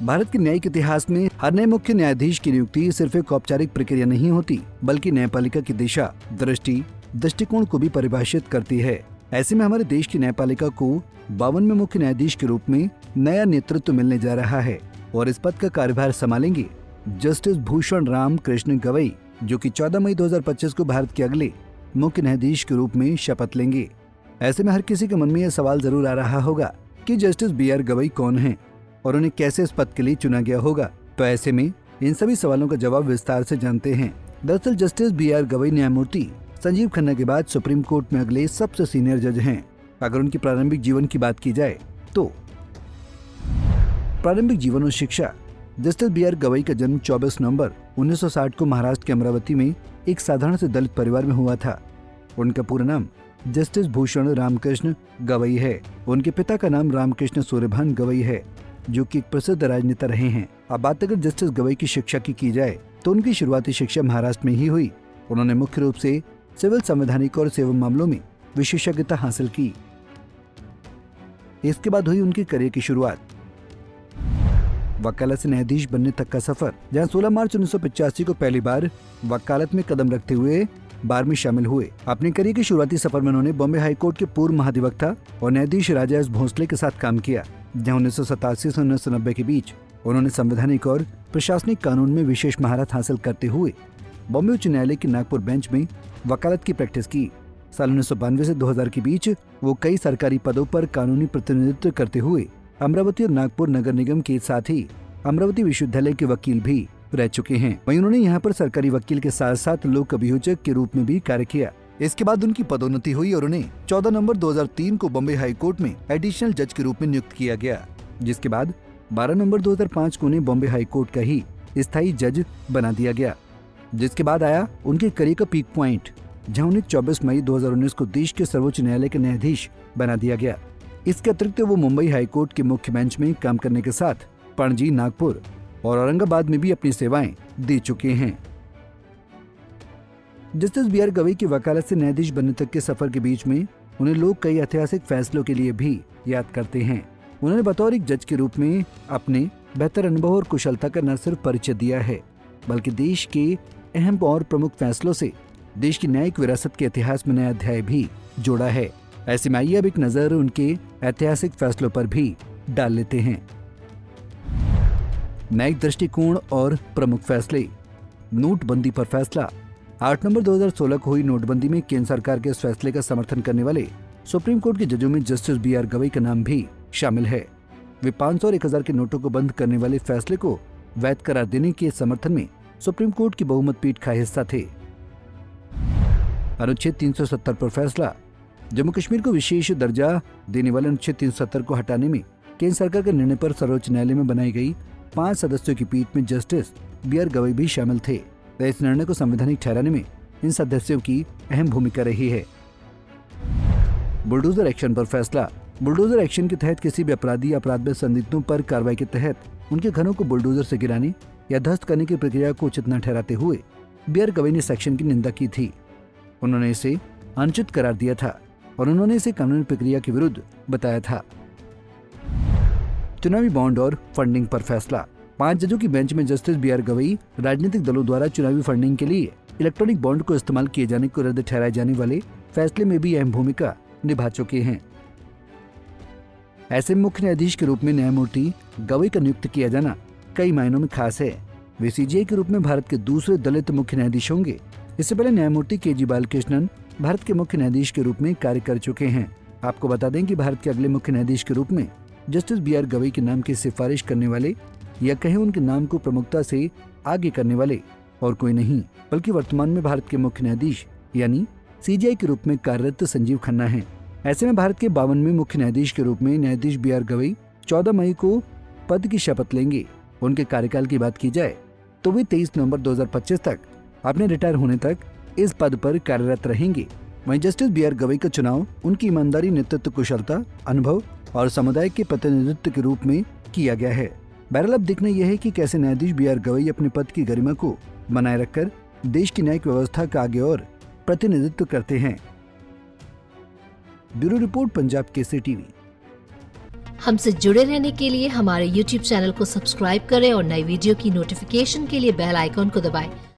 भारत के न्यायिक इतिहास में हर नए मुख्य न्यायाधीश की नियुक्ति सिर्फ एक औपचारिक प्रक्रिया नहीं होती, बल्कि न्यायपालिका की दिशा, दृष्टिकोण को भी परिभाषित करती है। ऐसे में हमारे देश की न्यायपालिका को 52वें मुख्य न्यायाधीश के रूप में नया नेतृत्व मिलने जा रहा है और इस पद का कार्यभार संभालेंगे जस्टिस भूषण राम कृष्ण गवई, जो कि 14 मई 2025 को भारत के अगले मुख्य न्यायाधीश के रूप में शपथ लेंगे। ऐसे में हर किसी के मन में यह सवाल जरूर आ रहा होगा कि जस्टिस BR गवई कौन हैं और उन्हें कैसे इस पद के लिए चुना गया होगा। तो ऐसे में इन सभी सवालों का जवाब विस्तार से जानते हैं। दरअसल जस्टिस BR गवई न्यायमूर्ति संजीव खन्ना के बाद सुप्रीम कोर्ट में अगले सबसे सीनियर जज हैं। अगर उनकी प्रारंभिक जीवन की बात की जाए तो प्रारंभिक जीवन और शिक्षा। जस्टिस BR गवई का जन्म 24 नवंबर 1960 को महाराष्ट्र के अमरावती में एक साधारण से दलित परिवार में हुआ था। उनका पूरा नाम जस्टिस भूषण रामकृष्ण गवई है। उनके पिता का नाम रामकृष्ण सूर्यभान गवई है, जो कि एक प्रसिद्ध राजनेता रहे हैं। अब बात अगर जस्टिस गवई की शिक्षा की जाए तो उनकी शुरुआती शिक्षा महाराष्ट्र में ही हुई। उन्होंने मुख्य रूप से सिविल, संवैधानिक और सेवा मामलों में विशेषज्ञता हासिल की। इसके बाद हुई उनकी करियर की शुरुआत। वकालत से न्यायाधीश बनने तक का सफर, जहां 16 मार्च 1985 को पहली बार वकालत में कदम रखते हुए बार में शामिल हुए। अपने करियर के शुरुआती सफर में उन्होंने बॉम्बे हाईकोर्ट के पूर्व महाधिवक्ता और न्यायाधीश राजा एस भोसले के साथ काम किया, जहां 1987 से 1990 के बीच उन्होंने संवैधानिक और प्रशासनिक कानून में विशेष महारत हासिल करते हुए बॉम्बे उच्च न्यायालय के नागपुर बेंच में वकालत की प्रैक्टिस की। साल 1992 से 2000 के बीच वो कई सरकारी पदों पर कानूनी प्रतिनिधित्व करते हुए अमरावती और नागपुर नगर निगम के साथ ही अमरावती विश्वविद्यालय के वकील भी रह चुके हैं। वहीं उन्होंने यहाँ पर सरकारी वकील के साथ साथ लोक अभियोजक के रूप में भी कार्य किया। इसके बाद उनकी पदोन्नति हुई और उन्हें 14 नवंबर 2003 को बॉम्बे हाईकोर्ट में एडिशनल जज के रूप में नियुक्त किया गया, जिसके बाद 12 नवंबर 2005 को उन्हें बॉम्बे हाईकोर्ट का ही स्थायी जज बना दिया गया। जिसके बाद आया उनके करियर का पीक पॉइंट, जहां उन्हें 24 मई 2019 को देश के सर्वोच्च न्यायालय के न्यायाधीश बना दिया गया। इसके अतिरिक्त वो मुंबई हाईकोर्ट के मुख्य बेंच में काम करने के साथ पणजी, नागपुर और औरंगाबाद में भी अपनी सेवाएं दे चुके हैं। जस्टिस BR गवई की वकालत से न्यायाधीश बनने तक के सफर के बीच में उन्हें लोग कई ऐतिहासिक फैसलों के लिए भी याद करते हैं। उन्होंने बतौर एक जज के रूप में अपने बेहतर अनुभव और कुशलता का न सिर्फ परिचय दिया है, बल्कि देश के अहम और प्रमुख फैसलों से देश की न्यायिक विरासत के इतिहास में नया अध्याय भी जोड़ा है। ऐसे में आइए अब एक नजर उनके ऐतिहासिक फैसलों पर भी डाल लेते हैं। न्यायिक दृष्टिकोण और प्रमुख फैसले। नोटबंदी पर फैसला। 8 नवंबर 2016 को हुई नोटबंदी में केंद्र सरकार के इस फैसले का समर्थन करने वाले सुप्रीम कोर्ट के जजों में जस्टिस BR गवई का नाम भी शामिल है। वे 500 और 1000 के नोटों को बंद करने वाले फैसले को वैध करार देने के समर्थन में सुप्रीम कोर्ट की बहुमत पीठ का हिस्सा थे। अनुच्छेद 370 पर फैसला। जम्मू कश्मीर को विशेष दर्जा देने वाले अनुच्छेद 370 को हटाने में केंद्र सरकार के निर्णय पर सर्वोच्च न्यायालय में बनाई गई 5 सदस्यों की पीठ में जस्टिस BR गवई भी शामिल थे। इस निर्णय को संवैधानिक ठहराने में इन सदस्यों की अहम भूमिका रही है। बुलडोजर एक्शन पर फैसला। बुलडोजर एक्शन के तहत किसी भी अपराधी अपराध में संदिग्धों पर कार्रवाई के तहत उनके घरों को बुलडोजर से गिराने या ध्वस्त करने की प्रक्रिया को उचित न ठहराते हुए BR गवई ने सेक्शन की निंदा की थी। उन्होंने इसे अनुचित करार दिया था और उन्होंने इसे कानूनी प्रक्रिया के विरुद्ध बताया था। चुनावी बॉन्ड और फंडिंग पर फैसला। 5 जजों की बेंच में जस्टिस BR गवई राजनीतिक दलों द्वारा चुनावी फंडिंग के लिए इलेक्ट्रॉनिक बॉन्ड को इस्तेमाल किए जाने को रद्द ठहराए जाने वाले फैसले में भी अहम भूमिका निभा चुके हैं। ऐसे मुख्य न्यायाधीश के रूप में न्यायमूर्ति गवई का नियुक्त किया जाना कई मायनों में खास है। वे CJI के रूप में भारत के दूसरे दलित मुख्य न्यायाधीश होंगे। इससे पहले न्यायमूर्ति KG बालकृष्णन भारत के मुख्य न्यायाधीश के रूप में कार्य कर चुके हैं। आपको बता दें कि भारत के अगले मुख्य न्यायाधीश के रूप में जस्टिस BR गवई के नाम की सिफारिश करने वाले या कहें उनके नाम को प्रमुखता से आगे करने वाले और कोई नहीं, बल्कि वर्तमान में भारत के मुख्य न्यायाधीश यानी CJI के रूप में कार्यरत संजीव खन्ना हैं। ऐसे में भारत के 52वें मुख्य न्यायाधीश के रूप में न्यायाधीश BR गवई 14 मई को पद की शपथ लेंगे। उनके कार्यकाल की बात की जाए तो वे 23 नवंबर 2025 तक अपने रिटायर होने तक इस पद पर कार्यरत रहेंगे। वहीं जस्टिस BR गवई का चुनाव उनकी ईमानदारी, नेतृत्व कुशलता, अनुभव और समुदाय के प्रतिनिधित्व के रूप में किया गया है। बहरहाल अब देखना यह है कि कैसे न्यायाधीश BR गवई अपने पद की गरिमा को बनाए रखकर देश की न्यायिक व्यवस्था का आगे और प्रतिनिधित्व करते हैं। Bureau report, Punjab Kesari TV. हमसे जुड़े रहने के लिए हमारे YouTube चैनल को सब्सक्राइब करें और नई वीडियो की नोटिफिकेशन के लिए बेल आइकॉन को दबाएं।